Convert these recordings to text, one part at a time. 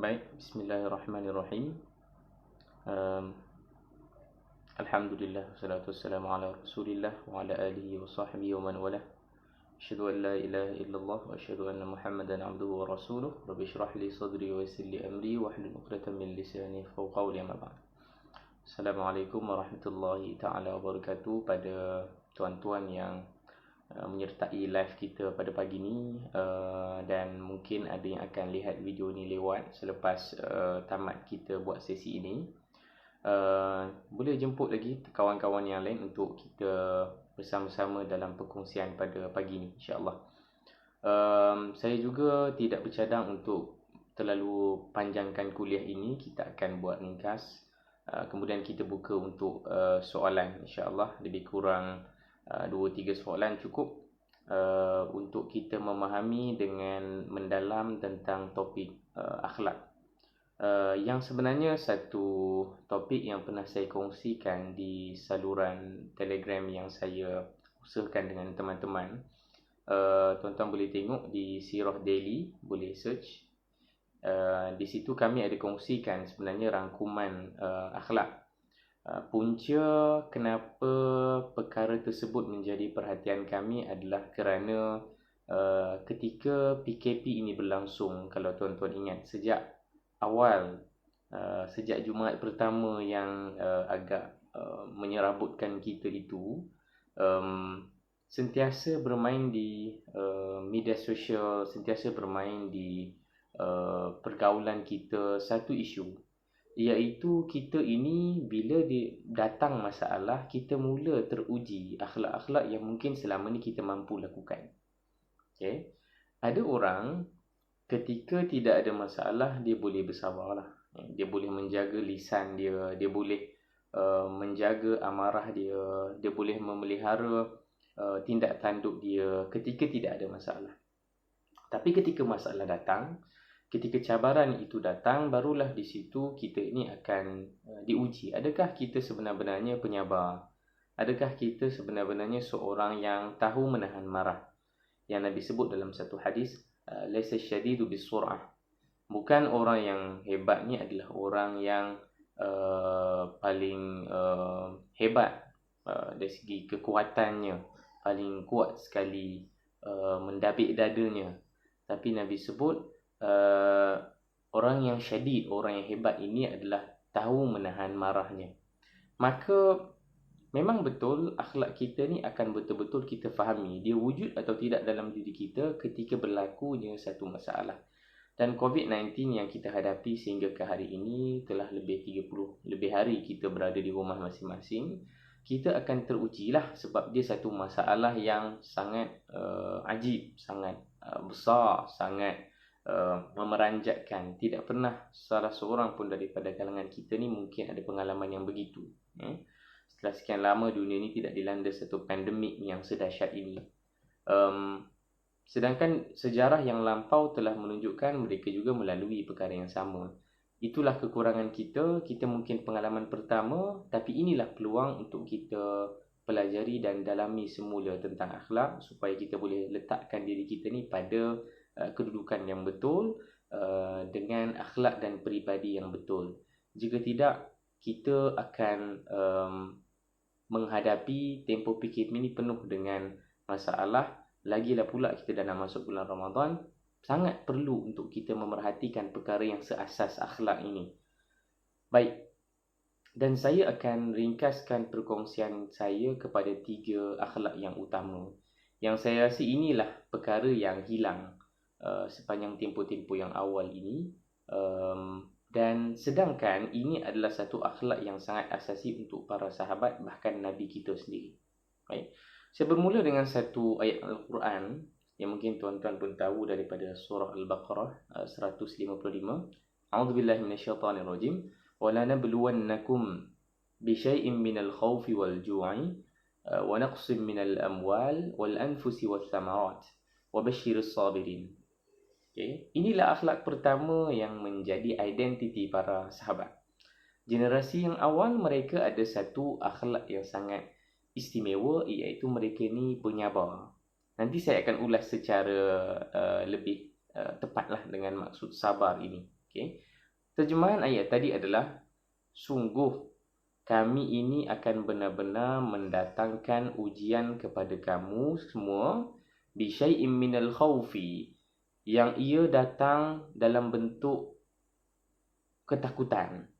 Baik, bismillahirrahmanirrahim. Um, Alhamdulillah, wassalatu wassalamu ala rasulillah wa ala alihi wa sahbihi wa man walah. Asyhadu an la ilaha illallah wa asyhadu anna Muhammadan abduhu wa rasuluh. Rabbi shrah li sadri wa yassir li amri wa hlul 'uqdatam min lisani yafqahu qawli, amma ba'd. Assalamualaikum warahmatullahi taala wabarakatuh. Pada tuan-tuan yang menyertai live kita pada pagi ni, dan mungkin ada yang akan lihat video ni lewat selepas tamat kita buat sesi ini. Boleh jemput lagi kawan-kawan yang lain untuk kita bersama-sama dalam perkongsian pada pagi ni, insya-Allah. Saya juga tidak bercadang untuk terlalu panjangkan kuliah ini. Kita akan buat ringkas, kemudian kita buka untuk soalan, insya-Allah. Lebih kurang 2-3 soalan cukup untuk kita memahami dengan mendalam tentang topik akhlak. Yang sebenarnya satu topik yang pernah saya kongsikan di saluran Telegram yang saya usahakan dengan teman-teman. Tuan-tuan boleh tengok di Sirah Daily, boleh search. Di situ kami ada kongsikan sebenarnya rangkuman akhlak. Punca kenapa perkara tersebut menjadi perhatian kami adalah kerana ketika PKP ini berlangsung, kalau tuan-tuan ingat, sejak awal, sejak Jumaat pertama yang agak menyerabutkan kita itu, sentiasa bermain di media sosial, sentiasa bermain di pergaulan kita satu isu, iaitu kita ini bila datang masalah, kita mula teruji akhlak-akhlak yang mungkin selama ni kita mampu lakukan. Okay? Ada orang ketika tidak ada masalah, dia boleh bersabarlah. Dia boleh menjaga lisan dia, dia boleh menjaga amarah dia, dia boleh memelihara tindak tanduk dia ketika tidak ada masalah. Tapi ketika masalah datang, ketika cabaran itu datang, barulah di situ kita ini akan diuji. Adakah kita sebenar-benarnya penyabar? Adakah kita sebenar-benarnya seorang yang tahu menahan marah? Yang Nabi sebut dalam satu hadis, laisa syadidu bisur'ah. Bukan orang yang hebat ni adalah orang yang paling hebat dari segi kekuatannya, paling kuat sekali, mendabik dadanya. Tapi Nabi sebut orang yang syadid, orang yang hebat ini adalah tahu menahan marahnya. Maka memang betul akhlak kita ni akan betul-betul kita fahami dia wujud atau tidak dalam diri kita ketika berlakunya satu masalah. Dan COVID-19 yang kita hadapi sehingga ke hari ini, telah lebih 30 lebih hari kita berada di rumah masing-masing, kita akan terujilah sebab dia satu masalah yang sangat ajib, sangat besar, sangat memeranjatkan. Tidak pernah salah seorang pun daripada kalangan kita ni mungkin ada pengalaman yang begitu. Setelah sekian lama dunia ni tidak dilanda satu pandemik yang sedahsyat ini. Sedangkan sejarah yang lampau telah menunjukkan mereka juga melalui perkara yang sama. Itulah kekurangan kita. Kita mungkin pengalaman pertama, tapi inilah peluang untuk kita pelajari dan dalami semula tentang akhlak supaya kita boleh letakkan diri kita ni pada kedudukan yang betul, dengan akhlak dan peribadi yang betul. Jika tidak, kita akan menghadapi tempoh PKP ini penuh dengan masalah. Lagilah pula kita dah nak masuk bulan Ramadan, sangat perlu untuk kita memerhatikan perkara yang seasas akhlak ini. Baik, dan saya akan ringkaskan perkongsian saya kepada 3 akhlak yang utama, yang saya rasa inilah perkara yang hilang sepanjang tempoh-tempoh yang awal ini. Dan sedangkan ini adalah satu akhlak yang sangat asasi untuk para sahabat, bahkan Nabi kita sendiri. Baik. Saya bermula dengan satu ayat Al-Quran yang mungkin tuan-tuan pun tahu daripada surah Al-Baqarah 155. A'udzubillahi minasyaitonirrajim. Wa lanabluwannakum bisyai'in minal khawfi wal ju'i wa naqsim minal amwal wal anfusi wath thamarat wa basyyiris sabirin. Okay. Inilah akhlak pertama yang menjadi identiti para sahabat. Generasi yang awal, mereka ada satu akhlak yang sangat istimewa, iaitu mereka ni penyabar. Nanti saya akan ulas secara lebih tepatlah dengan maksud sabar ini. Okay. Terjemahan ayat tadi adalah, sungguh kami ini akan benar-benar mendatangkan ujian kepada kamu semua bisyai'im minal khawfi, yang ia datang dalam bentuk ketakutan,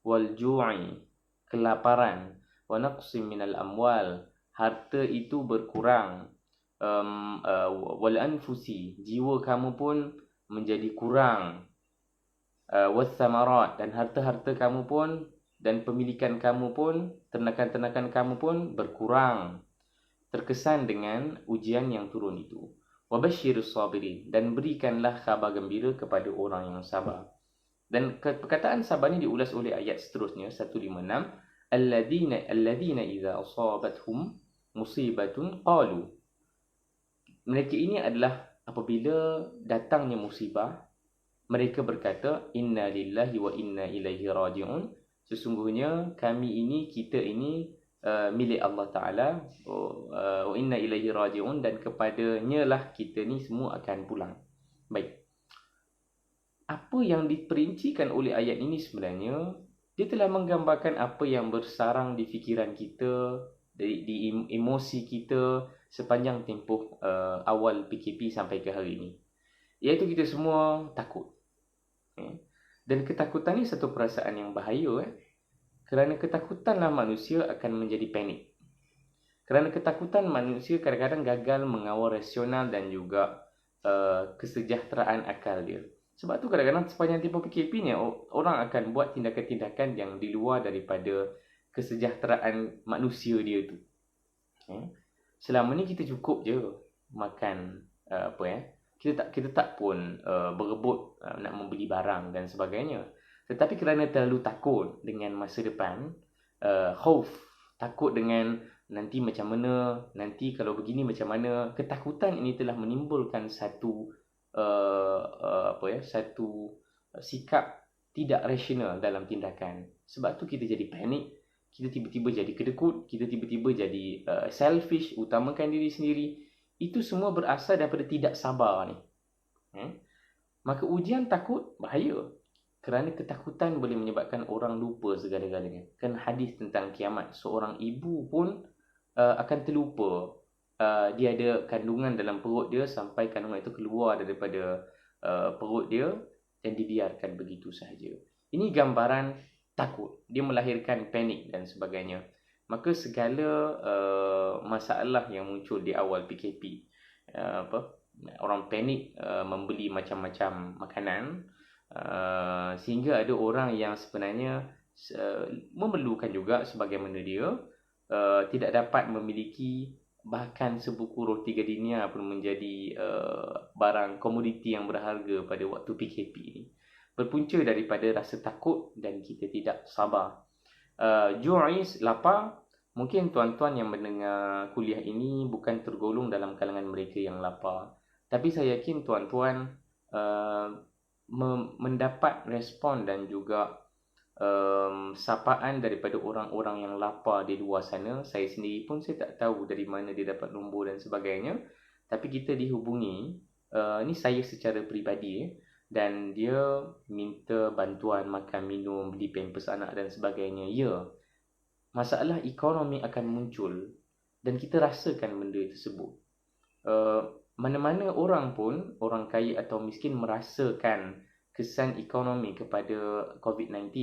wal ju'i, kelaparan, wa naqsim minal amwal, harta itu berkurang, wal anfusi, jiwa kamu pun menjadi kurang, was samarat, dan harta-harta kamu pun dan pemilikan kamu pun, ternakan-ternakan kamu pun berkurang, terkesan dengan ujian yang turun itu. Wabashshirus sabirin, dan berikanlah khabar gembira kepada orang yang sabar. Dan perkataan sabar ni diulas oleh ayat seterusnya 156, alladzina idza asabathum musibatun qalu. Mereka ini adalah apabila datangnya musibah, mereka berkata, inna lillahi wa inna ilaihi raji'un. Sesungguhnya kami ini, kita ini milik Allah Ta'ala, wa inna ilaihi raji'un, dan kepadanya lah kita ni semua akan pulang. Baik. Apa yang diperincikan oleh ayat ini sebenarnya, dia telah menggambarkan apa yang bersarang di fikiran kita, di emosi kita sepanjang tempoh awal PKP sampai ke hari ini. Iaitu kita semua takut. Dan ketakutan ni satu perasaan yang bahaya. Kerana ketakutanlah manusia akan menjadi panik. Kerana ketakutan manusia kadang-kadang gagal mengawal rasional dan juga kesejahteraan akal dia. Sebab tu kadang-kadang sepanjang tempoh PKP ni, orang akan buat tindakan-tindakan yang di luar daripada kesejahteraan manusia dia tu. Selama ni kita cukup je makan kita tak pun berebut nak membeli barang dan sebagainya. Tetapi kerana terlalu takut dengan masa depan, khauf, takut dengan nanti macam mana, nanti kalau begini macam mana, ketakutan ini telah menimbulkan satu satu sikap tidak rasional dalam tindakan. Sebab tu kita jadi panik, kita tiba-tiba jadi kedekut, kita tiba-tiba jadi selfish, utamakan diri sendiri. Itu semua berasal daripada tidak sabar ni. Maka ujian takut bahaya. Kerana ketakutan boleh menyebabkan orang lupa segala-galanya. Kan hadis tentang kiamat, seorang ibu pun akan terlupa dia ada kandungan dalam perut dia sampai kandungan itu keluar daripada perut dia dan dibiarkan begitu sahaja. Ini gambaran takut. Dia melahirkan panik dan sebagainya. Maka segala masalah yang muncul di awal PKP, orang panik membeli macam-macam makanan, sehingga ada orang yang sebenarnya memerlukan juga sebagaimana dia tidak dapat memiliki bahkan sebuku roti gardenia pun menjadi barang komoditi yang berharga pada waktu PKP ini. Berpunca daripada rasa takut dan kita tidak sabar. Ju'is, lapar. Mungkin tuan-tuan yang mendengar kuliah ini bukan tergolong dalam kalangan mereka yang lapar. Tapi saya yakin tuan-tuan mendapat respon dan juga sapaan daripada orang-orang yang lapar di luar sana. Saya sendiri pun saya tak tahu dari mana dia dapat nombor dan sebagainya. Tapi kita dihubungi, ni saya secara peribadi, dan dia minta bantuan makan minum, beli pampers anak dan sebagainya. Ya, masalah ekonomi akan muncul dan kita rasakan benda tersebut. Mana-mana orang pun, orang kaya atau miskin, merasakan kesan ekonomi kepada COVID-19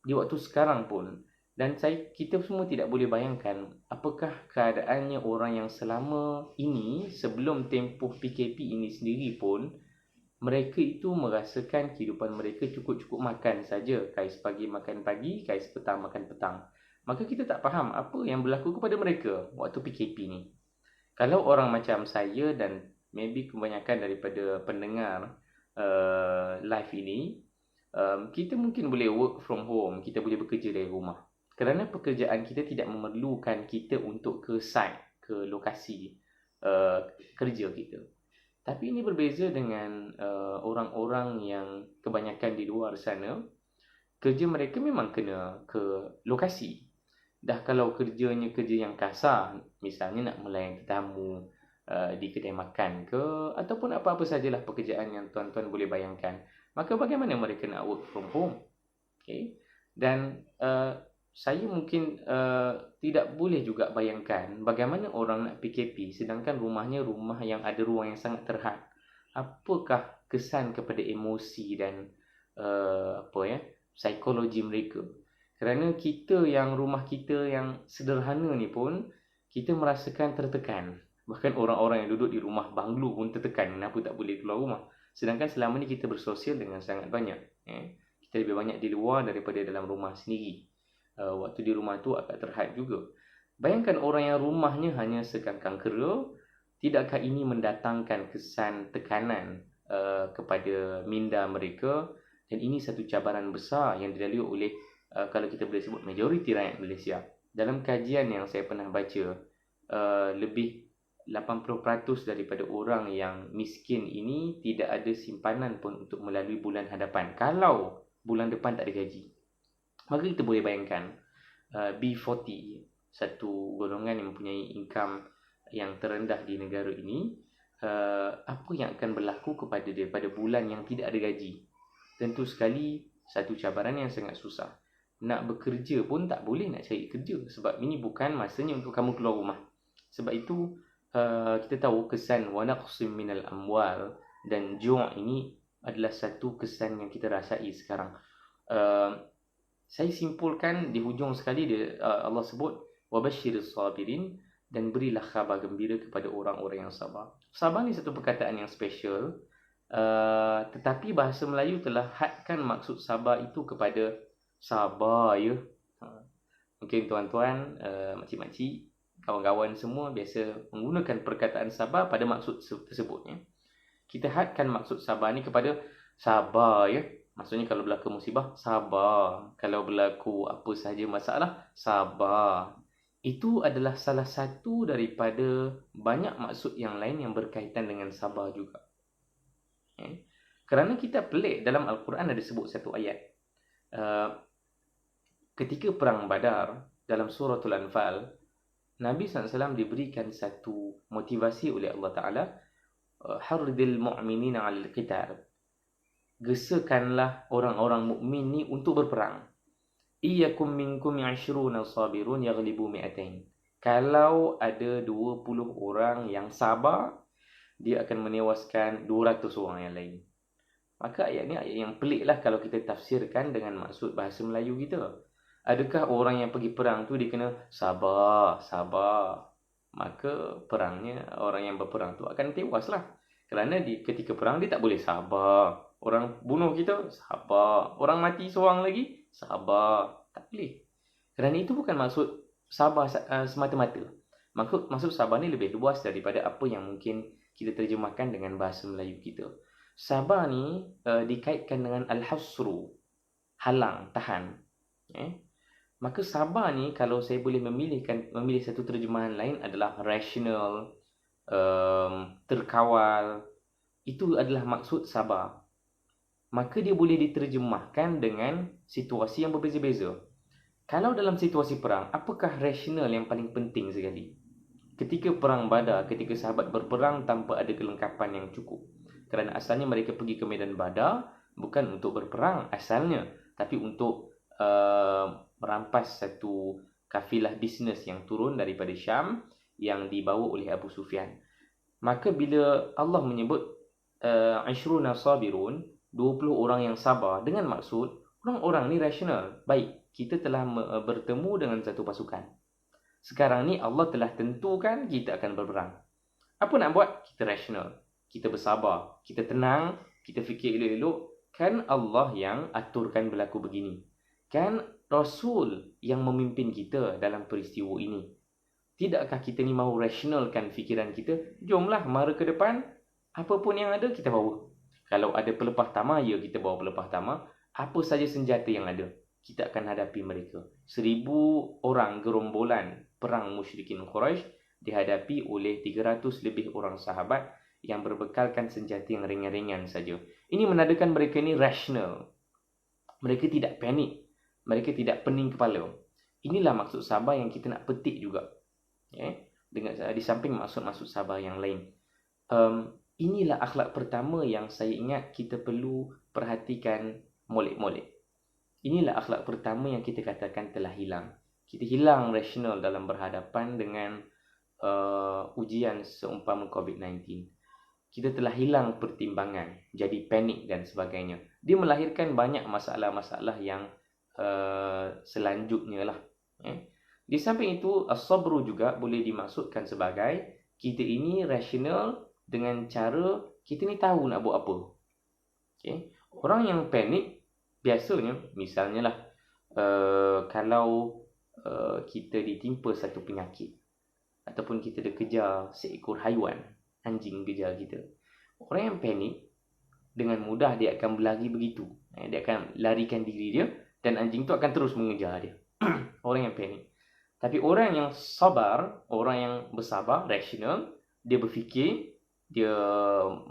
di waktu sekarang pun. Dan kita semua tidak boleh bayangkan apakah keadaannya orang yang selama ini, sebelum tempoh PKP ini sendiri pun, mereka itu merasakan kehidupan mereka cukup-cukup makan saja. Kais pagi makan pagi, kais petang makan petang. Maka kita tak faham apa yang berlaku kepada mereka waktu PKP ni. Kalau orang macam saya dan maybe kebanyakan daripada pendengar live ini, kita mungkin boleh work from home, kita boleh bekerja dari rumah. Kerana pekerjaan kita tidak memerlukan kita untuk ke site, ke lokasi kerja kita. Tapi ini berbeza dengan orang-orang yang kebanyakan di luar sana. Kerja mereka memang kena ke lokasi. Dah kalau kerjanya kerja yang kasar, misalnya nak melayan tetamu di kedai makan ke, ataupun apa-apa sajalah pekerjaan yang tuan-tuan boleh bayangkan, maka bagaimana mereka nak work from home? Okay. Dan saya mungkin tidak boleh juga bayangkan bagaimana orang nak PKP sedangkan rumahnya rumah yang ada ruang yang sangat terhad. Apakah kesan kepada emosi dan psikologi mereka? Kerana kita yang rumah kita yang sederhana ni pun kita merasakan tertekan. Bahkan orang-orang yang duduk di rumah banglo pun tertekan kenapa tak boleh keluar rumah. Sedangkan selama ni kita bersosial dengan sangat banyak. Kita lebih banyak di luar daripada dalam rumah sendiri. Waktu di rumah tu agak terhad juga. Bayangkan orang yang rumahnya hanya sekangkang kera, tidakkah ini mendatangkan kesan tekanan kepada minda mereka? Dan ini satu cabaran besar yang dilalui oleh kalau kita boleh sebut majoriti rakyat Malaysia. Dalam kajian yang saya pernah baca, lebih 80% daripada orang yang miskin ini tidak ada simpanan pun untuk melalui bulan hadapan kalau bulan depan tak ada gaji. Maka kita boleh bayangkan B40, satu golongan yang mempunyai income yang terendah di negara ini, apa yang akan berlaku kepada dia pada bulan yang tidak ada gaji. Tentu sekali satu cabaran yang sangat susah. Nak bekerja pun tak boleh nak cari kerja sebab ini bukan masanya untuk kamu keluar rumah. Sebab itu kita tahu kesan wa naqsim minal amwal dan ju' ini adalah satu kesan yang kita rasai sekarang. Saya simpulkan di hujung sekali Allah sebut wabashshiris sabirin dan berilah khabar gembira kepada orang-orang yang sabar. Sabar ni satu perkataan yang special, tetapi bahasa Melayu telah hadkan maksud sabar itu kepada sabar ya. Mungkin tuan-tuan, makcik-makcik, kawan-kawan semua biasa menggunakan perkataan sabar pada maksud tersebut ya. Kita hadkan maksud sabar ni kepada sabar ya. Maksudnya kalau berlaku musibah, sabar. Kalau berlaku apa sahaja masalah, sabar. Itu adalah salah satu daripada banyak maksud yang lain yang berkaitan dengan sabar juga. Kerana kita pelik, dalam Al-Quran ada sebut satu ayat. Ketika perang Badar, dalam suratul Anfal, Nabi SAW diberikan satu motivasi oleh Allah Ta'ala, Hardil mu'minina 'alal qital. Gesakanlah orang-orang mukmin ni untuk berperang. Iyyakum minkum 'ashruna sabirun yaghlibu mi'atain. Kalau ada 20 orang yang sabar, dia akan menewaskan 200 orang yang lain. Maka ayat ni ayat yang pelik lah kalau kita tafsirkan dengan maksud bahasa Melayu kita. Adakah orang yang pergi perang tu dia kena sabar, sabar? Maka perangnya, orang yang berperang tu akan tewas lah. Kerana ketika perang dia tak boleh sabar. Orang bunuh kita, sabar. Orang mati seorang lagi, sabar. Tak boleh. Kerana itu bukan maksud sabar semata-mata. Maksud sabar ni lebih luas daripada apa yang mungkin kita terjemahkan dengan bahasa Melayu kita. Sabar ni dikaitkan dengan al-hasru, halang, tahan. Maka sabar ni kalau saya boleh memilih satu terjemahan lain adalah rational, terkawal. Itu adalah maksud sabar. Maka dia boleh diterjemahkan dengan situasi yang berbeza-beza. Kalau dalam situasi perang, apakah rasional yang paling penting sekali? Ketika perang Badar, ketika sahabat berperang tanpa ada kelengkapan yang cukup. Kerana asalnya mereka pergi ke medan Badar bukan untuk berperang asalnya, tapi untuk merampas satu kafilah bisnes yang turun daripada Syam yang dibawa oleh Abu Sufyan. Maka bila Allah menyebut Ashruna sabirun, 20 orang yang sabar, dengan maksud orang-orang ni rasional. Baik, kita telah bertemu dengan satu pasukan. Sekarang ni Allah telah tentukan kita akan berperang. Apa nak buat? Kita rasional. Kita bersabar. Kita tenang. Kita fikir elok-elok. Kan Allah yang aturkan berlaku begini. Kan Rasul yang memimpin kita dalam peristiwa ini. Tidakkah kita ni mahu rasionalkan fikiran kita? Jomlah mara ke depan. Apa pun yang ada kita bawa. Kalau ada pelepah tamah, ya kita bawa pelepah tamah. Apa saja senjata yang ada, kita akan hadapi mereka. 1000 orang gerombolan perang musyrikin Quraisy dihadapi oleh 300 lebih orang sahabat yang berbekalkan senjata yang ringan-ringan saja. Ini menandakan mereka ini rasional. Mereka tidak panik. Mereka tidak pening kepala. Inilah maksud sabar yang kita nak petik juga. Dengan di samping maksud-maksud sabar yang lain. inilah akhlak pertama yang saya ingat kita perlu perhatikan molek-molek. Inilah akhlak pertama yang kita katakan telah hilang. Kita hilang rasional dalam berhadapan dengan ujian seumpama COVID-19. Kita telah hilang pertimbangan, jadi panik dan sebagainya. Dia melahirkan banyak masalah-masalah yang selanjutnya lah. Di samping itu, as-sabru juga boleh dimaksudkan sebagai kita ini rasional dengan cara kita ni tahu nak buat apa. Orang yang panik biasanya, misalnya lah, kalau kita ditimpa satu penyakit ataupun kita dikejar seekor haiwan, anjing kejar kita. Orang yang panik, dengan mudah dia akan berlari begitu. Dia akan larikan diri dia dan anjing tu akan terus mengejar dia. Orang yang panik. Tapi orang yang sabar, orang yang bersabar, rasional, dia berfikir, dia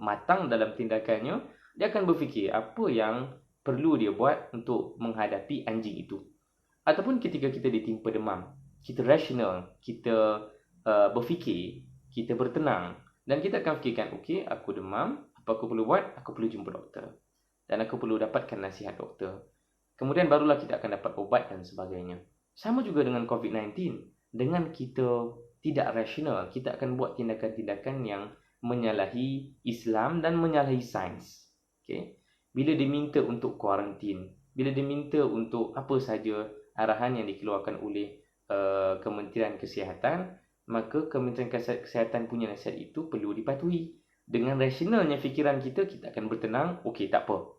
matang dalam tindakannya, dia akan berfikir apa yang perlu dia buat untuk menghadapi anjing itu. Ataupun ketika kita ditimpa demam, kita rasional, kita berfikir, kita bertenang dan kita akan fikirkan, okey, aku demam, apa aku perlu buat? Aku perlu jumpa doktor dan aku perlu dapatkan nasihat doktor. Kemudian barulah kita akan dapat ubat dan sebagainya. Sama juga dengan COVID-19. Dengan kita tidak rasional, kita akan buat tindakan-tindakan yang menyalahi Islam dan menyalahi sains. Okay? Bila diminta untuk kuarantin, bila diminta untuk apa saja arahan yang dikeluarkan oleh Kementerian Kesihatan, maka Kementerian Kesihatan punya nasihat itu perlu dipatuhi. Dengan rasionalnya fikiran kita, kita akan bertenang, okey, tak apa.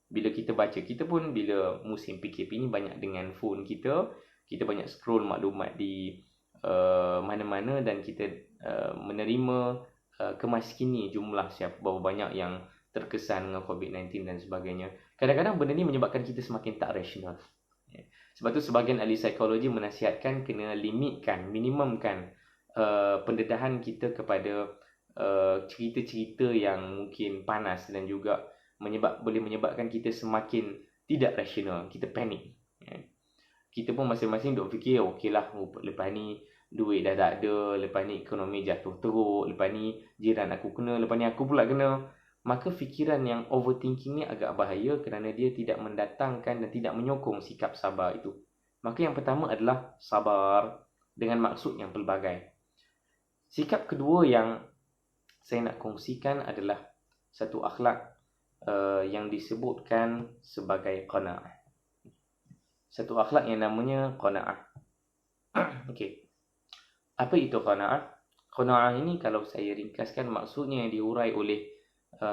Bila kita baca, kita pun bila musim PKP ni banyak dengan phone kita banyak scroll maklumat di mana-mana dan kita menerima kemaskini jumlah berapa banyak yang terkesan dengan COVID-19 dan sebagainya. Kadang-kadang benda ni menyebabkan kita semakin tak rasional. Sebab tu sebahagian ahli psikologi menasihatkan kena limitkan, minimumkan pendedahan kita kepada cerita-cerita yang mungkin panas dan juga boleh menyebabkan kita semakin tidak rasional, kita panik. Kita pun masing-masing duk fikir, okeylah, lepas ni duit dah tak ada, lepas ni ekonomi jatuh teruk, lepas ni jiran aku kena, lepas ni aku pula kena. Maka fikiran yang overthinking ni agak bahaya kerana dia tidak mendatangkan dan tidak menyokong sikap sabar itu. Maka yang pertama adalah sabar dengan maksud yang pelbagai. Sikap kedua yang saya nak kongsikan adalah satu akhlak yang disebutkan sebagai qanaah. Satu akhlak yang namanya qanaah. Okey. Apa itu qanaah? Qanaah ini kalau saya ringkaskan maksudnya yang diurai oleh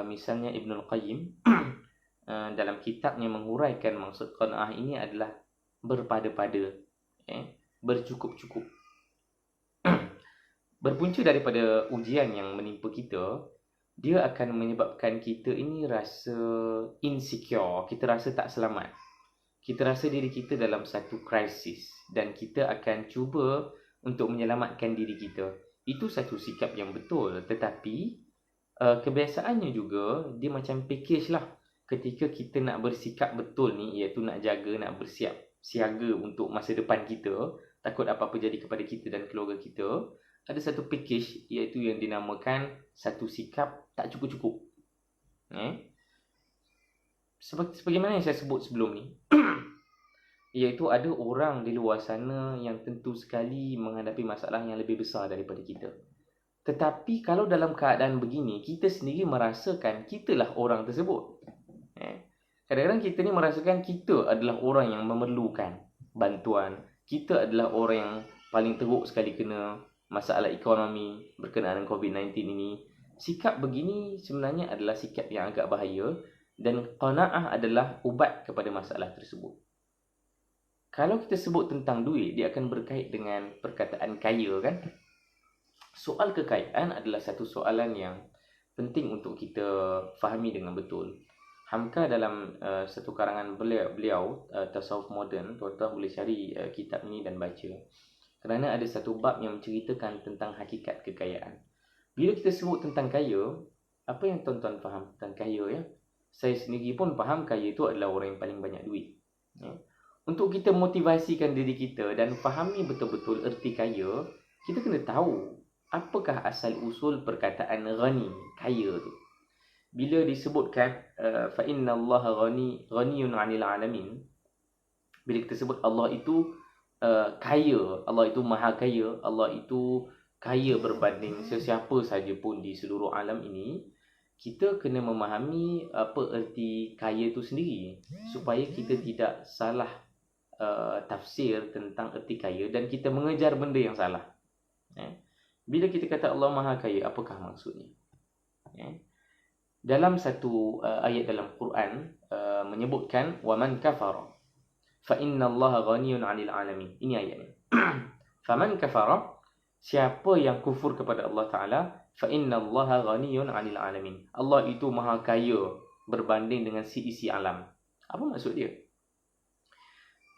misalnya Ibnul Qayyim dalam kitabnya menguraikan maksud qanaah ini adalah berpada-pada, bercukup-cukup. Berpunca daripada ujian yang menimpa kita, dia akan menyebabkan kita ini rasa insecure, kita rasa tak selamat. Kita rasa diri kita dalam satu krisis dan kita akan cuba untuk menyelamatkan diri kita. Itu satu sikap yang betul, tetapi kebiasaannya juga dia macam package lah. Ketika kita nak bersikap betul ni, iaitu nak jaga, nak bersiap siaga untuk masa depan kita, takut apa-apa jadi kepada kita dan keluarga kita, ada satu package iaitu yang dinamakan satu sikap tak cukup-cukup. Sebagaimana yang saya sebut sebelum ni, iaitu ada orang di luar sana yang tentu sekali menghadapi masalah yang lebih besar daripada kita. Tetapi kalau dalam keadaan begini, kita sendiri merasakan kitalah orang tersebut. Kadang-kadang kita ni merasakan kita adalah orang yang memerlukan bantuan. Kita adalah orang yang paling teruk sekali kena masalah ekonomi berkenaan dengan COVID-19 ini. Sikap begini sebenarnya adalah sikap yang agak bahaya dan qanaah adalah ubat kepada masalah tersebut. Kalau kita sebut tentang duit, dia akan berkait dengan perkataan kaya, kan? Soal kekayaan adalah satu soalan yang penting untuk kita fahami dengan betul. Hamka dalam satu karangan beliau Tasawuf Moden, tuan-tuan boleh cari kitab ini dan baca. Kerana ada satu bab yang menceritakan tentang hakikat kekayaan. Bila kita sebut tentang kaya, apa yang tuan-tuan faham tentang kaya, ya? Saya sendiri pun faham kaya itu adalah orang yang paling banyak duit. Untuk kita motivasikan diri kita dan fahami betul-betul erti kaya, kita kena tahu apakah asal usul perkataan ghani, kaya tu. bila disebutkan fa inna Allah ghaniyun 'anil 'alamin, bila kita sebut Allah itu kaya, Allah itu maha kaya, Allah itu kaya berbanding sesiapa saja pun di seluruh alam ini, kita kena memahami apa erti kaya itu sendiri supaya kita tidak salah tafsir tentang erti kaya dan kita mengejar benda yang salah. Bila kita kata Allah maha kaya, apakah maksudnya? Dalam satu ayat dalam Quran menyebutkan waman kafara fa inna Allah ghaniyun 'anil 'alamin. Ini ayatnya. Faman kafara, siapa yang kufur kepada Allah Taala, fa inna Allah ghaniyun 'anil 'alamin. Allah itu maha kaya berbanding dengan isi alam. Apa maksud dia?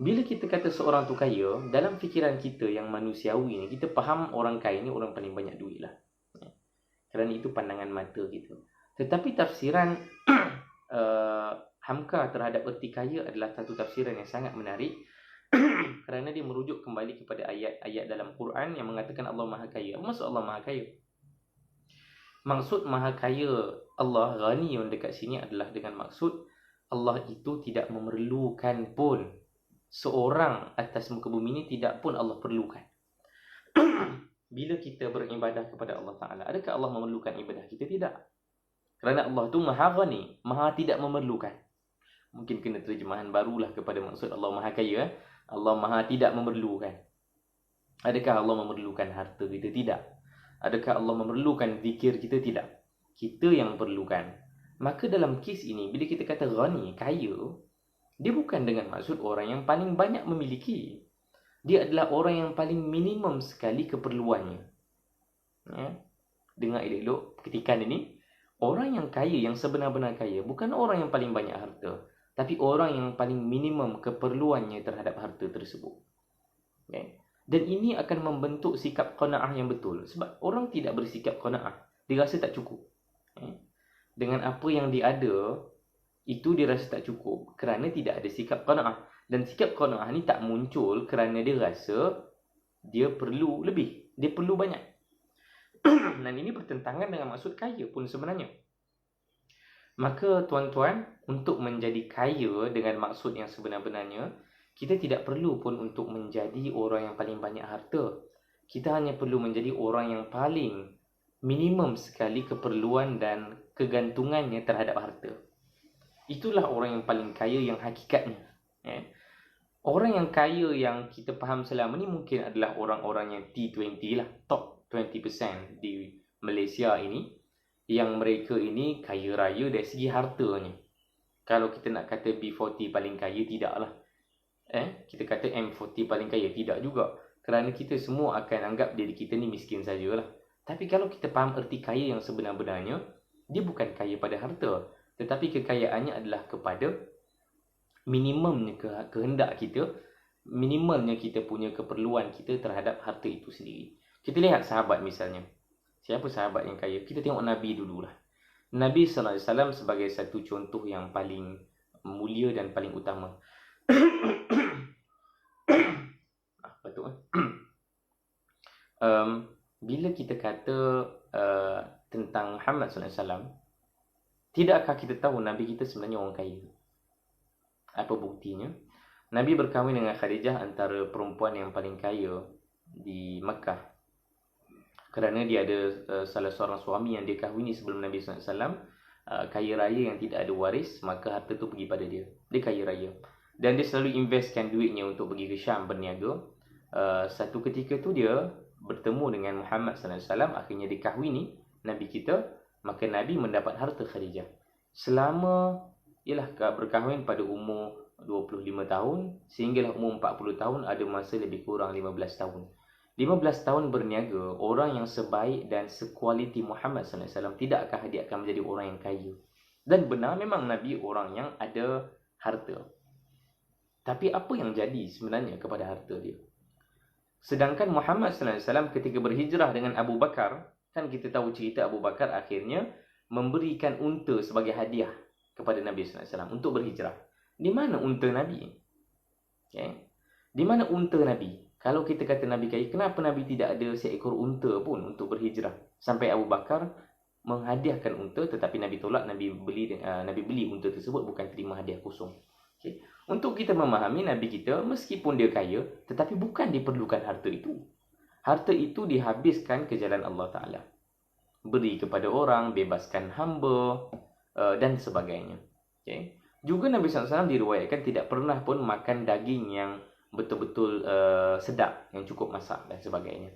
Bila kita kata seorang tu kaya, dalam fikiran kita yang manusiawi ni, kita faham orang kaya ni orang paling banyak duit lah. Kerana itu pandangan mata kita. Tetapi tafsiran Hamka terhadap erti kaya adalah satu tafsiran yang sangat menarik kerana dia merujuk kembali kepada ayat-ayat dalam Quran yang mengatakan Allah maha kaya. Apa maksud Allah maha kaya? Maksud maha kaya Allah ghaniyun dekat sini adalah dengan maksud Allah itu tidak memerlukan pun seorang atas muka bumi ini, tidak pun Allah perlukan. Bila kita beribadah kepada Allah Ta'ala, adakah Allah memerlukan ibadah kita? Tidak. Kerana Allah itu maha ghani, maha tidak memerlukan. Mungkin kena terjemahan barulah kepada maksud Allah maha kaya. Allah maha tidak memerlukan. Adakah Allah memerlukan harta kita? Tidak. Adakah Allah memerlukan zikir kita? Tidak. Kita yang perlukan. Maka dalam kes ini, bila kita kata ghani, kaya, dia bukan dengan maksud orang yang paling banyak memiliki. Dia adalah orang yang paling minimum sekali keperluannya. Dengar elok ketikan ini. Orang yang kaya, yang sebenar-benar kaya, bukan orang yang paling banyak harta, tapi orang yang paling minimum keperluannya terhadap harta tersebut. Dan ini akan membentuk sikap qanaah yang betul. Sebab orang tidak bersikap qanaah, dia rasa tak cukup. Dengan apa yang dia ada, itu dia rasa tak cukup kerana tidak ada sikap qanaah. Dan sikap qanaah ni tak muncul kerana dia rasa dia perlu lebih, dia perlu banyak. Dan ini bertentangan dengan maksud kaya pun sebenarnya. Maka tuan-tuan, untuk menjadi kaya dengan maksud yang sebenar-benarnya, kita tidak perlu pun untuk menjadi orang yang paling banyak harta. Kita hanya perlu menjadi orang yang paling minimum sekali keperluan dan kegantungannya terhadap harta. Itulah orang yang paling kaya yang hakikatnya. Orang yang kaya yang kita faham selama ni mungkin adalah orang-orang yang T20 lah, top 20% di Malaysia ini, yang mereka ini kaya raya dari segi hartanya. Kalau kita nak kata B40 paling kaya, tidaklah. Kita kata M40 paling kaya, tidak juga. Kerana kita semua akan anggap diri kita ni miskin sajalah. Tapi kalau kita faham erti kaya yang sebenar-benarnya, dia bukan kaya pada harta, tetapi kekayaannya adalah kepada minimumnya kehendak kita, minimalnya kita punya keperluan kita terhadap harta itu sendiri. Kita lihat sahabat misalnya. Siapa sahabat yang kaya? Kita tengok Nabi dululah. Nabi SAW sebagai satu contoh yang paling mulia dan paling utama. Betul. Bila kita kata tentang Muhammad SAW, tidakkah kita tahu Nabi kita sebenarnya orang kaya? Apa buktinya? Nabi berkahwin dengan Khadijah, antara perempuan yang paling kaya di Mekah. Kerana dia ada salah seorang suami yang dia kahwini sebelum Nabi SAW, kaya raya yang tidak ada waris, maka harta tu pergi pada dia. Dia kaya raya. Dan dia selalu investkan duitnya untuk pergi ke Syam berniaga. Satu ketika tu dia bertemu dengan Muhammad SAW, akhirnya dikahwini Nabi kita, maka Nabi mendapat harta Khadijah. Selama berkahwin pada umur 25 tahun, sehinggalah umur 40 tahun, ada masa lebih kurang 15 tahun. 15 tahun berniaga, orang yang sebaik dan sekualiti Muhammad SAW, tidakkah dia akan menjadi orang yang kaya? Dan benar memang Nabi orang yang ada harta. Tapi apa yang jadi sebenarnya kepada harta dia? Sedangkan Muhammad SAW ketika berhijrah dengan Abu Bakar, kan kita tahu cerita Abu Bakar akhirnya memberikan unta sebagai hadiah kepada Nabi SAW untuk berhijrah. Di mana unta Nabi? Di mana unta Nabi? Kalau kita kata Nabi kaya, kenapa Nabi tidak ada seekor unta pun untuk berhijrah? Sampai Abu Bakar menghadiahkan unta, tetapi Nabi tolak. Nabi beli unta tersebut, bukan terima hadiah kosong. Okay. Untuk kita memahami Nabi kita, meskipun dia kaya, tetapi bukan diperlukan harta itu. Harta itu dihabiskan ke jalan Allah Ta'ala. Beri kepada orang, bebaskan hamba, dan sebagainya. Okay. Juga Nabi SAW diriwayatkan tidak pernah pun makan daging yang betul-betul sedap, yang cukup masak dan sebagainya.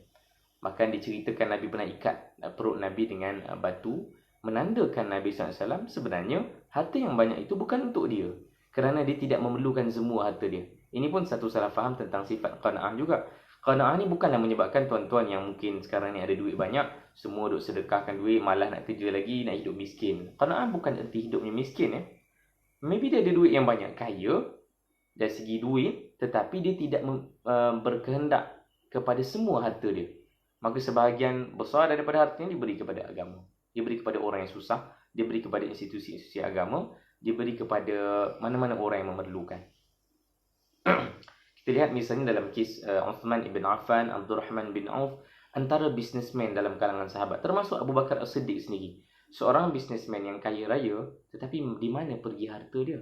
Bahkan diceritakan Nabi pernah ikat perut Nabi dengan batu, menandakan Nabi SAW sebenarnya harta yang banyak itu bukan untuk dia, kerana dia tidak memerlukan semua harta dia. Ini pun satu salah faham tentang sifat qanaah juga. Qanaah ni bukanlah menyebabkan tuan-tuan yang mungkin sekarang ni ada duit banyak, semua duk sedekahkan duit, malas nak kerja lagi, nak hidup miskin. Qanaah bukan erti hidupnya miskin. Maybe dia ada duit yang banyak, kaya dari segi duit, tetapi dia tidak berkehendak kepada semua harta dia. Maka sebahagian besar daripada hartanya diberi kepada agama. Dia beri kepada orang yang susah, dia beri kepada institusi-institusi agama, dia beri kepada mana-mana orang yang memerlukan. Kita lihat misalnya dalam kes Uthman ibn Affan, Abdurrahman bin Auf, antara bisnesmen dalam kalangan sahabat, termasuk Abu Bakar As-Siddiq sendiri. Seorang bisnesmen yang kaya raya, tetapi di mana pergi harta dia?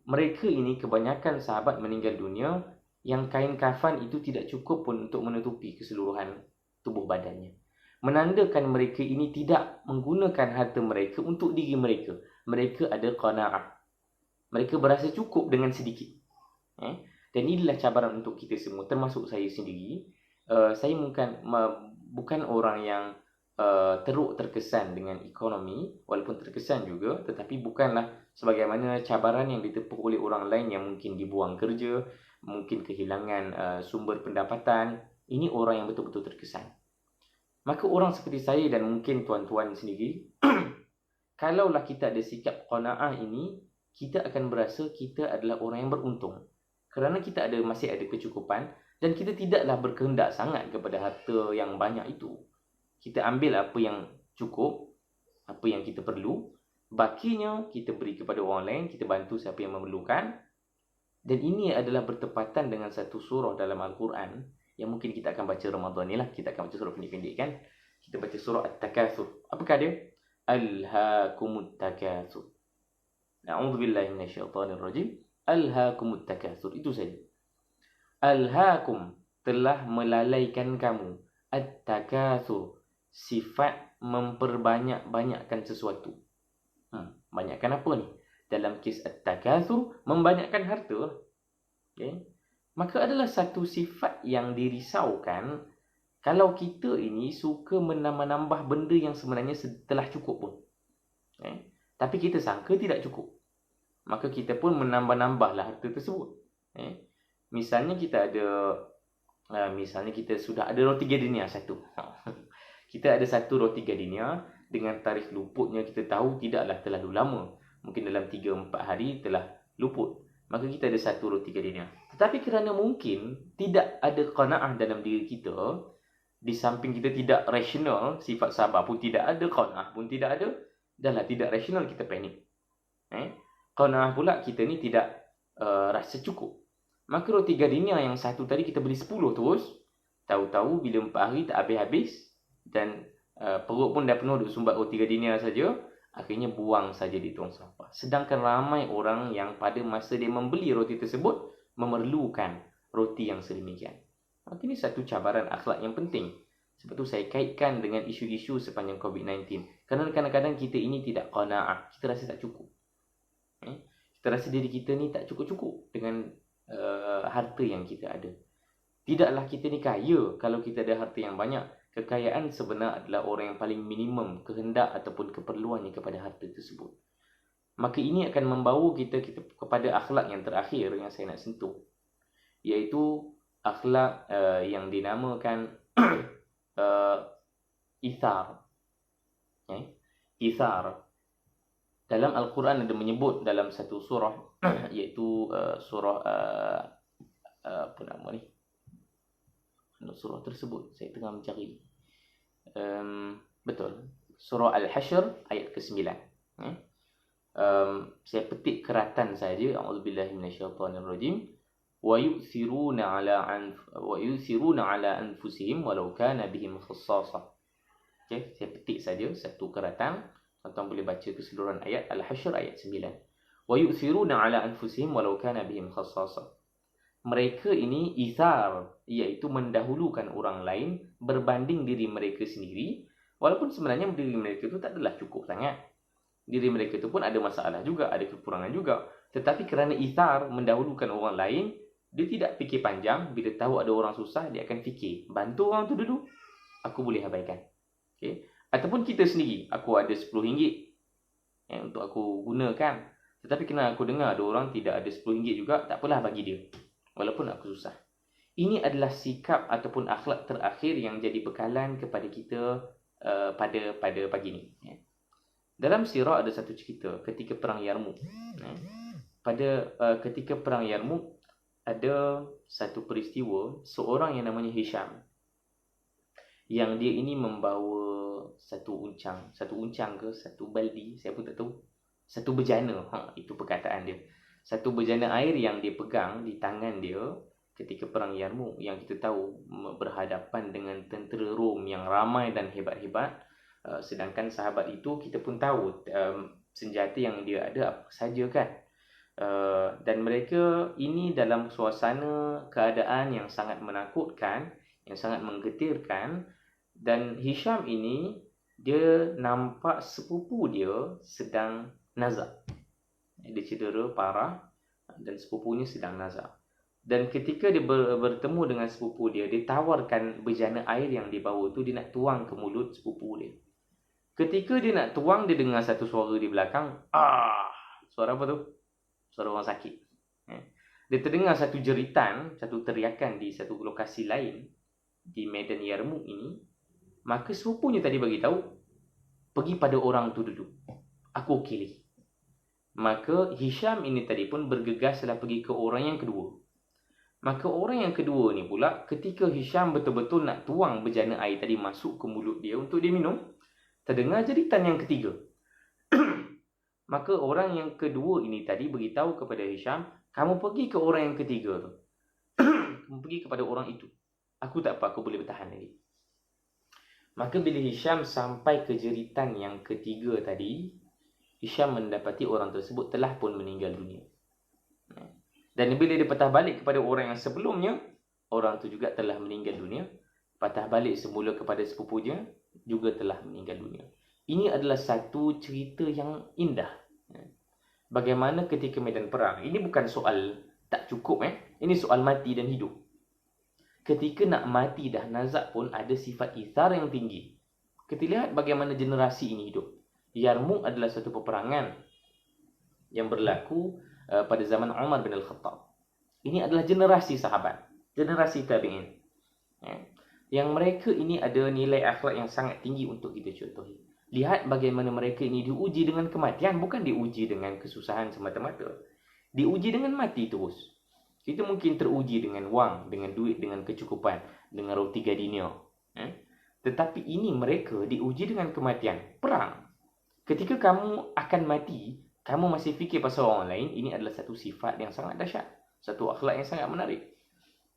Mereka ini kebanyakan sahabat meninggal dunia yang kain kafan itu tidak cukup pun untuk menutupi keseluruhan tubuh badannya. Menandakan mereka ini tidak menggunakan harta mereka untuk diri mereka. Mereka ada qanaah. Mereka berasa cukup dengan sedikit. Dan inilah cabaran untuk kita semua, termasuk saya sendiri. Saya bukan orang yang teruk terkesan dengan ekonomi, walaupun terkesan juga, tetapi bukanlah sebagaimana cabaran yang ditepuk oleh orang lain yang mungkin dibuang kerja, mungkin kehilangan sumber pendapatan. Ini orang yang betul-betul terkesan. Maka orang seperti saya dan mungkin tuan-tuan sendiri, kalaulah kita ada sikap qanaah ini, kita akan berasa kita adalah orang yang beruntung. Kerana kita masih ada kecukupan dan kita tidaklah berkehendak sangat kepada harta yang banyak itu. Kita ambil apa yang cukup, apa yang kita perlu, bakinya kita beri kepada orang lain, kita bantu siapa yang memerlukan. Dan ini adalah bertepatan dengan satu surah dalam Al-Quran yang mungkin kita akan baca Ramadan ni lah. Kita akan baca surah pendek-pendek kan. Kita baca surah At-Takatsur. Apakah dia? Alhaakumut takatsur. A'udzubillahi minasyaitonirrajim. Alhaakumut takatsur. Itu saja. Alhaakum, telah melalaikan kamu. At-takatsur, sifat memperbanyak-banyakkan sesuatu. Banyakkan apa ni? Dalam kes at-takatsur, membanyakkan harta. Okay. Maka adalah satu sifat yang dirisaukan kalau kita ini suka menambah-nambah benda yang sebenarnya telah cukup pun. Okay. Tapi kita sangka tidak cukup. Maka kita pun menambah-nambahlah harta tersebut. Misalnya kita sudah ada roti gardenia satu. Kita ada satu roti gardenia dengan tarikh luputnya kita tahu tidaklah terlalu lama. Mungkin dalam 3-4 hari telah luput. Maka kita ada satu roti gardenia. Tetapi kerana mungkin tidak ada qanaah dalam diri kita, di samping kita tidak rasional, sifat sabar pun tidak ada, qanaah pun tidak ada, dahlah tidak rasional kita panik. Qanaah pula kita ni tidak rasa cukup. Maka roti gardenia yang satu tadi kita beli 10 terus, tahu-tahu bila 4 hari tak habis-habis dan perut pun dah penuh duk sumbat roti gardenia saja, akhirnya buang saja di tong sampah. Sedangkan ramai orang yang pada masa dia membeli roti tersebut memerlukan roti yang sedemikian. Maka ini satu cabaran akhlak yang penting. Sebab tu saya kaitkan dengan isu-isu sepanjang COVID-19. Kerana kadang-kadang kita ini tidak qanaah, kita rasa tak cukup. Kita rasa diri kita ni tak cukup-cukup dengan harta yang kita ada. Tidaklah kita ni kaya kalau kita ada harta yang banyak. Kekayaan sebenar adalah orang yang paling minimum kehendak ataupun keperluannya kepada harta tersebut. Maka ini akan membawa kita kepada akhlak yang terakhir yang saya nak sentuh, iaitu akhlak yang dinamakan ithar. Ithar dalam Al-Quran ada menyebut dalam satu surah iaitu surah apa nama ni? Surah tersebut saya tengah mencari. Betul. Surah Al-Hashr ayat ke-9. Saya petik keratan saja. A'udzubillahi minasyaitonirrajim. Wa yu'thiruna ala anfusihim walau kana bihim khassasah. Okay, saya petik saja satu keratan. Tuan-tuan boleh baca keseluruhan ayat Al-Hasyr ayat 9. Wa yu'thiruna 'ala anfusihim walau kana bihim khassasah. Mereka ini ithar, iaitu mendahulukan orang lain berbanding diri mereka sendiri, walaupun sebenarnya diri mereka itu tak adalah cukup sangat. Diri mereka itu pun ada masalah juga, ada kekurangan juga. Tetapi kerana ithar, mendahulukan orang lain, dia tidak fikir panjang. Bila tahu ada orang susah, dia akan fikir, bantu orang tu dulu, aku boleh abaikan. Okay? Ataupun kita sendiri, aku ada RM10 untuk aku gunakan. Tetapi kena aku dengar ada orang tidak ada RM10 juga, tak apalah bagi dia, walaupun aku susah. Ini adalah sikap ataupun akhlak terakhir yang jadi bekalan kepada kita pada pagi ni. Dalam sirah ada satu cerita ketika perang Yarmouk. Ketika perang Yarmouk ada satu peristiwa, seorang yang namanya Hisham, yang dia ini membawa satu uncang ke satu baldi, saya pun tak tahu, satu bejana, itu perkataan dia. Satu bejana air yang dia pegang di tangan dia ketika perang Yarmouk, yang kita tahu berhadapan dengan tentera Rom yang ramai dan hebat-hebat. Sedangkan sahabat itu kita pun tahu senjata yang dia ada apa saja kan. Dan mereka ini dalam suasana keadaan yang sangat menakutkan, yang sangat menggetirkan. Dan Hisham ini, dia nampak sepupu dia sedang nazak. Dia cedera parah dan sepupunya sedang nazak. Dan ketika dia bertemu dengan sepupu dia, dia tawarkan bejana air yang dia bawa tu, dia nak tuang ke mulut sepupu dia. Ketika dia nak tuang, dia dengar satu suara di belakang. Suara apa tu? Suara orang sakit. Dia terdengar satu jeritan, satu teriakan di satu lokasi lain di medan Yarmouk ini. Maka sepupunya tadi bagi tahu, pergi pada orang tu dulu, aku okey lagi. Maka Hisham ini tadi pun bergegaslah pergi ke orang yang kedua. Maka orang yang kedua ni pula, ketika Hisham betul-betul nak tuang bejana air tadi masuk ke mulut dia untuk dia minum, terdengar jeritan yang ketiga. Maka orang yang kedua ini tadi beritahu kepada Hisham, kamu pergi ke orang yang ketiga tu. Kamu pergi kepada orang itu. Aku tak apa, aku boleh bertahan lagi. Maka bila Hisham sampai ke jeritan yang ketiga tadi, Hisham mendapati orang tersebut telah pun meninggal dunia. Dan bila dia patah balik kepada orang yang sebelumnya, orang tu juga telah meninggal dunia. Patah balik semula kepada sepupunya, juga telah meninggal dunia. Ini adalah satu cerita yang indah. Bagaimana ketika medan perang, ini bukan soal tak cukup, ini soal mati dan hidup. Ketika nak mati dah nazak pun ada sifat ithar yang tinggi. Kita lihat bagaimana generasi ini hidup. Yarmouk adalah satu peperangan yang berlaku pada zaman Umar bin Al-Khattab. Ini adalah generasi sahabat, generasi tabi'in. Yang mereka ini ada nilai akhlak yang sangat tinggi untuk kita contohi. Lihat bagaimana mereka ini diuji dengan kematian, bukan diuji dengan kesusahan semata-mata. Diuji dengan mati terus. Kita mungkin teruji dengan wang, dengan duit, dengan kecukupan, dengan roti gardenia. Tetapi ini mereka diuji dengan kematian. Perang. Ketika kamu akan mati, kamu masih fikir pasal orang lain, ini adalah satu sifat yang sangat dahsyat. Satu akhlak yang sangat menarik.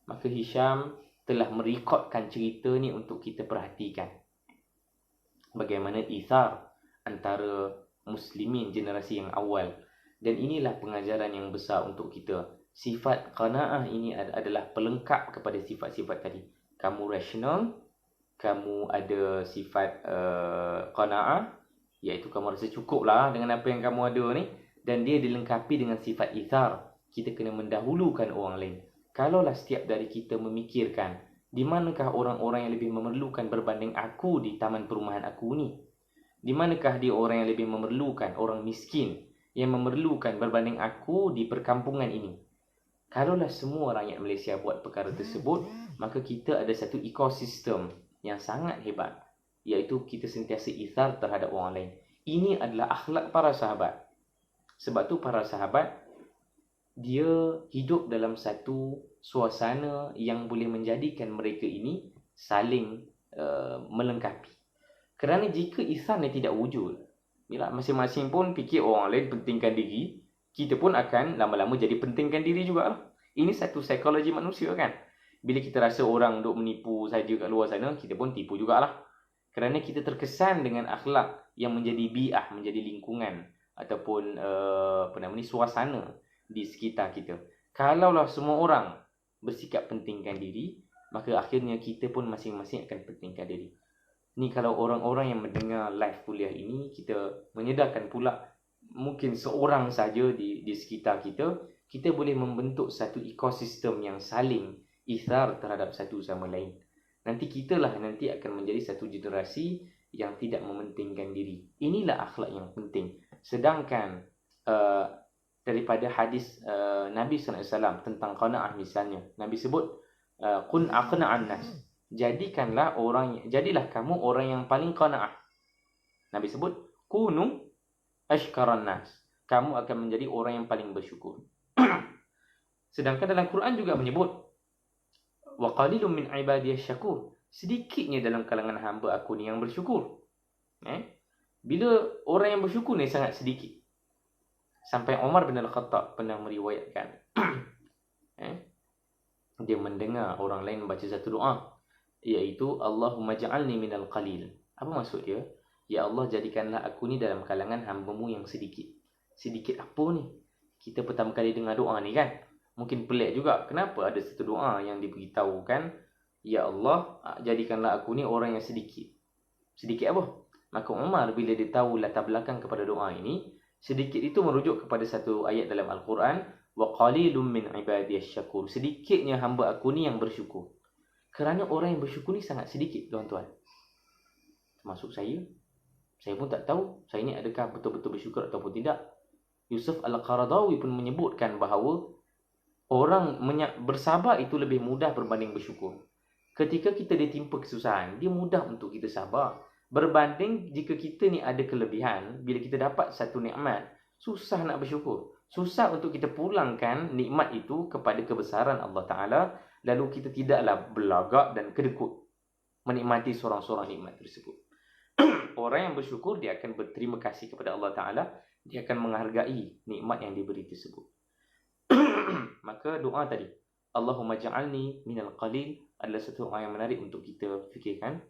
Maka Hisham telah merekodkan cerita ni untuk kita perhatikan. Bagaimana ithar antara muslimin generasi yang awal. Dan inilah pengajaran yang besar untuk kita. Sifat qanaah ini adalah pelengkap kepada sifat-sifat tadi. Kamu rasional, kamu ada sifat qanaah, iaitu kamu rasa cukup lah dengan apa yang kamu ada ni. Dan dia dilengkapi dengan sifat ithar. Kita kena mendahulukan orang lain. Kalaulah setiap dari kita memikirkan, di manakah orang-orang yang lebih memerlukan berbanding aku di taman perumahan aku ni? Di manakah dia orang yang lebih memerlukan, orang miskin yang memerlukan berbanding aku di perkampungan ini? Kalaulah semua rakyat Malaysia buat perkara tersebut, maka kita ada satu ekosistem yang sangat hebat, iaitu kita sentiasa ithar terhadap orang lain. Ini adalah akhlak para sahabat. Sebab tu para sahabat, dia hidup dalam satu suasana yang boleh menjadikan mereka ini saling melengkapi. Kerana jika ithar ni tidak wujud, bila masing-masing pun fikir orang lain pentingkan diri, kita pun akan lama-lama jadi pentingkan diri jugalah. Ini satu psikologi manusia kan. Bila kita rasa orang duk menipu saja kat luar sana, kita pun tipu jugalah. Kerana kita terkesan dengan akhlak yang menjadi bi'ah, menjadi lingkungan ataupun suasana di sekitar kita. Kalaulah semua orang bersikap pentingkan diri, maka akhirnya kita pun masing-masing akan pentingkan diri. Ni kalau orang-orang yang mendengar live kuliah ini, kita menyedarkan pula mungkin seorang saja di sekitar kita, kita boleh membentuk satu ekosistem yang saling ithar terhadap satu sama lain. Nanti kitalah nanti akan menjadi satu generasi yang tidak mementingkan diri. Inilah akhlak yang penting. Sedangkan daripada hadis Nabi SAW tentang qanaah misalnya, Nabi sebut kun aqna'an nas. Jadilah kamu orang yang paling qanaah. Nabi sebut kunu ashkaran nas. Kamu akan menjadi orang yang paling bersyukur. Sedangkan dalam Quran juga menyebut wa qalilun min ibadiyasy syakur. Sedikitnya dalam kalangan hamba aku ni yang bersyukur. Bila orang yang bersyukur ni sangat sedikit. Sampai Umar bin Al-Khattab pernah meriwayatkan dia mendengar orang lain membaca satu doa, iaitu Allahumma ja'alni minal qalil. Apa maksud dia? Ya Allah, jadikanlah aku ni dalam kalangan hamba-Mu yang sedikit. Sedikit apa ni? Kita pertama kali dengar doa ni kan, mungkin pelik juga. Kenapa ada satu doa yang diberitahukan, ya Allah, jadikanlah aku ni orang yang sedikit. Sedikit apa? Maka Umar bila dia tahu latar belakang kepada doa ini, sedikit itu merujuk kepada satu ayat dalam Al-Quran, wa qalilun min ibadiyasy syakur. Sedikitnya hamba aku ni yang bersyukur. Kerana orang yang bersyukur ni sangat sedikit, tuan-tuan. Termasuk saya. Saya pun tak tahu saya ni adakah betul-betul bersyukur ataupun tidak. Yusuf Al-Qaradawi pun menyebutkan bahawa orang bersabar itu lebih mudah berbanding bersyukur. Ketika kita ditimpa kesusahan, dia mudah untuk kita sabar. Berbanding jika kita ni ada kelebihan, bila kita dapat satu nikmat, susah nak bersyukur. Susah untuk kita pulangkan nikmat itu kepada kebesaran Allah Ta'ala, lalu kita tidaklah belagak dan kedekut menikmati seorang-seorang nikmat tersebut. Orang yang bersyukur, dia akan berterima kasih kepada Allah Ta'ala, dia akan menghargai nikmat yang diberi tersebut. Maka doa tadi, Allahumma ja'alni minal qalil, adalah satu doa yang menarik untuk kita fikirkan.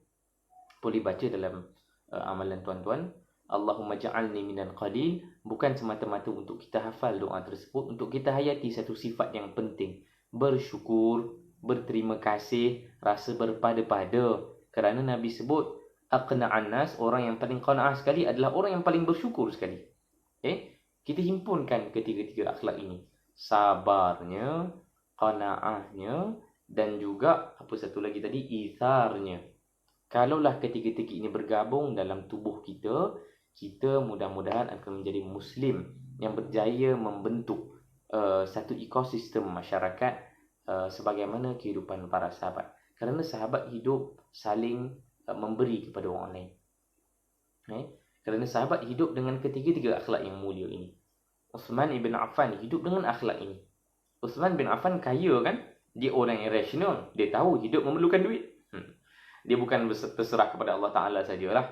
Boleh baca dalam amalan tuan-tuan. Allahumma ja'alni minal qalil, bukan semata-mata untuk kita hafal doa tersebut, untuk kita hayati satu sifat yang penting, bersyukur, berterima kasih, rasa berpada-pada. Kerana Nabi sebut aqna'an nas, orang yang paling qanaah sekali adalah orang yang paling bersyukur sekali. Kita himpunkan ketiga-tiga akhlak ini, sabarnya, qanaahnya, dan juga apa satu lagi tadi, itharnya. Kalaulah ketiga-tiga ini bergabung dalam tubuh kita, kita mudah-mudahan akan menjadi Muslim yang berjaya membentuk satu ekosistem masyarakat sebagaimana kehidupan para sahabat. Kerana sahabat hidup saling memberi kepada orang lain. Kerana sahabat hidup dengan ketiga-tiga akhlak yang mulia ini. Uthman ibn Affan hidup dengan akhlak ini. Uthman bin Affan kaya kan? Dia orang yang rasional. Dia tahu hidup memerlukan duit. Dia bukan terserah kepada Allah Ta'ala sajalah.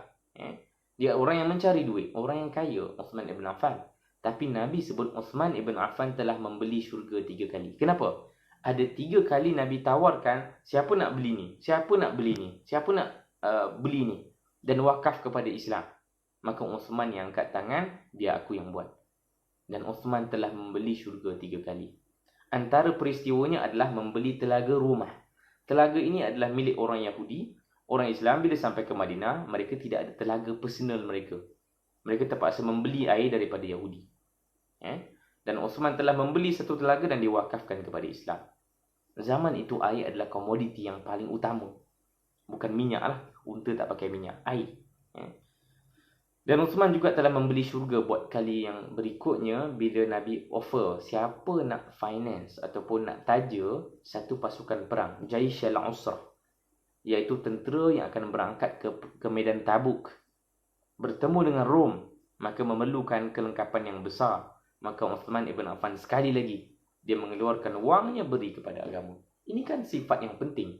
Dia orang yang mencari duit. Orang yang kaya, Uthman ibn Affan. Tapi Nabi sebut Uthman ibn Affan telah membeli syurga 3 kali. Kenapa? Ada 3 kali Nabi tawarkan, siapa nak beli ni? Siapa nak beli ni? Siapa nak beli ni? Dan wakaf kepada Islam. Maka Uthman yang angkat tangan, biar aku yang buat. Dan Uthman telah membeli syurga 3 kali. Antara peristiwanya adalah membeli telaga rumah. Telaga ini adalah milik orang Yahudi. Orang Islam bila sampai ke Madinah, mereka tidak ada telaga personal mereka. Mereka terpaksa membeli air daripada Yahudi. Dan Uthman telah membeli satu telaga dan diwakafkan kepada Islam. Zaman itu air adalah komoditi yang paling utama. Bukan minyak lah. Unta tak pakai minyak. Air. Dan Uthman juga telah membeli syurga buat kali yang berikutnya bila Nabi offer siapa nak finance ataupun nak taja satu pasukan perang. Jaish al-Usrah. Iaitu tentera yang akan berangkat ke medan Tabuk. Bertemu dengan Rom. Maka memerlukan kelengkapan yang besar. Maka Uthman ibn Affan sekali lagi, dia mengeluarkan wangnya beri kepada agama. Ini kan sifat yang penting.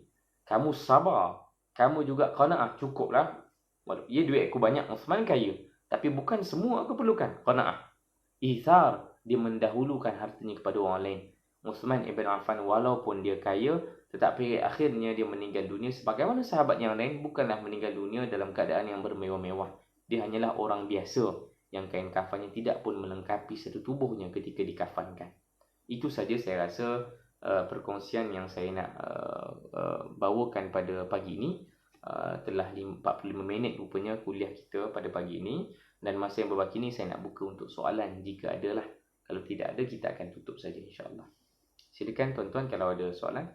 Kamu sabar. Kamu juga qanaah. Cukuplah. Ya duit aku banyak. Uthman kaya. Tapi bukan semua aku perlukan. Qanaah. Ithar. Dia mendahulukan hartanya kepada orang lain. Uthman ibn Affan walaupun dia kaya, Tetapi akhirnya dia meninggal dunia sebagaimana sahabat yang lain, bukanlah meninggal dunia dalam keadaan yang bermewah-mewah. Dia hanyalah orang biasa yang kain kafannya tidak pun melengkapi satu tubuhnya ketika dikafankan. Itu saja saya rasa perkongsian yang saya nak bawakan pada pagi ini. Telah 45 minit rupanya kuliah kita pada pagi ini, dan masa yang berbaki ini saya nak buka untuk soalan jika ada lah. Kalau tidak ada, kita akan tutup saja insya-Allah. Silakan tuan-tuan kalau ada soalan.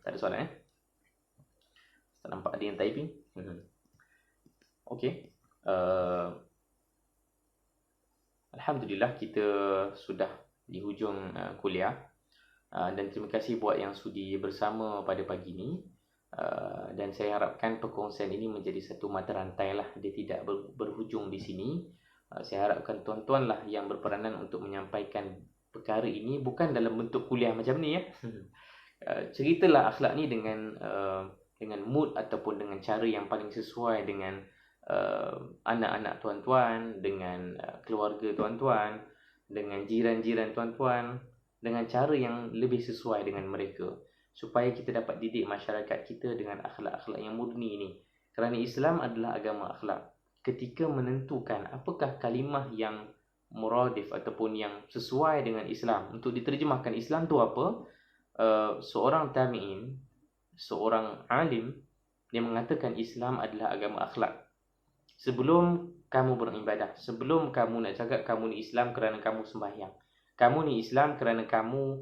Tak ada soalan tak nampak ada yang typing. Okey. Alhamdulillah kita sudah di hujung kuliah, dan terima kasih buat yang sudi bersama pada pagi ini, dan saya harapkan perkongsian ini menjadi satu mata rantai lah, dia tidak berhujung di sini. Saya harapkan tuan-tuan lah yang berperanan untuk menyampaikan perkara ini, bukan dalam bentuk kuliah macam ni ya. Ceritalah akhlak ni dengan mood ataupun dengan cara yang paling sesuai dengan anak-anak tuan-tuan, dengan keluarga tuan-tuan, dengan jiran-jiran tuan-tuan, dengan cara yang lebih sesuai dengan mereka, supaya kita dapat didik masyarakat kita dengan akhlak-akhlak yang murni ni. Kerana Islam adalah agama akhlak. Ketika menentukan apakah kalimah yang muradif ataupun yang sesuai dengan Islam untuk diterjemahkan Islam tu apa, seorang tabi'in, seorang alim, dia mengatakan Islam adalah agama akhlak. Sebelum kamu beribadah, sebelum kamu nak cakap kamu ni Islam kerana kamu sembahyang, kamu ni Islam kerana kamu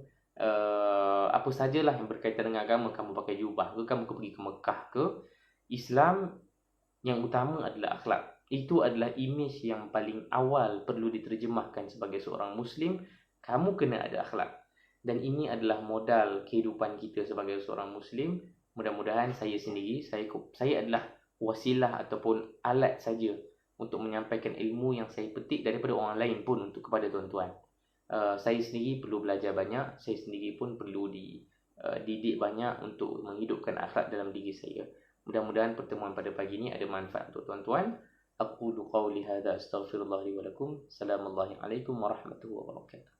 apa sajalah yang berkaitan dengan agama, kamu pakai jubah ke, kamu pergi ke Mekah ke, Islam yang utama adalah akhlak. Itu adalah imej yang paling awal perlu diterjemahkan sebagai seorang Muslim. Kamu kena ada akhlak. Dan ini adalah modal kehidupan kita sebagai seorang Muslim. Mudah-mudahan saya sendiri, saya adalah wasilah ataupun alat saja untuk menyampaikan ilmu yang saya petik daripada orang lain pun untuk kepada tuan-tuan. Saya sendiri perlu belajar banyak, saya sendiri pun perlu didik banyak untuk menghidupkan akhlak dalam diri saya. Mudah-mudahan pertemuan pada pagi ini ada manfaat untuk tuan-tuan. Aqulu qawli hadza astaghfirullah li wa lakum. Assalamualaikum warahmatullahi wabarakatuh.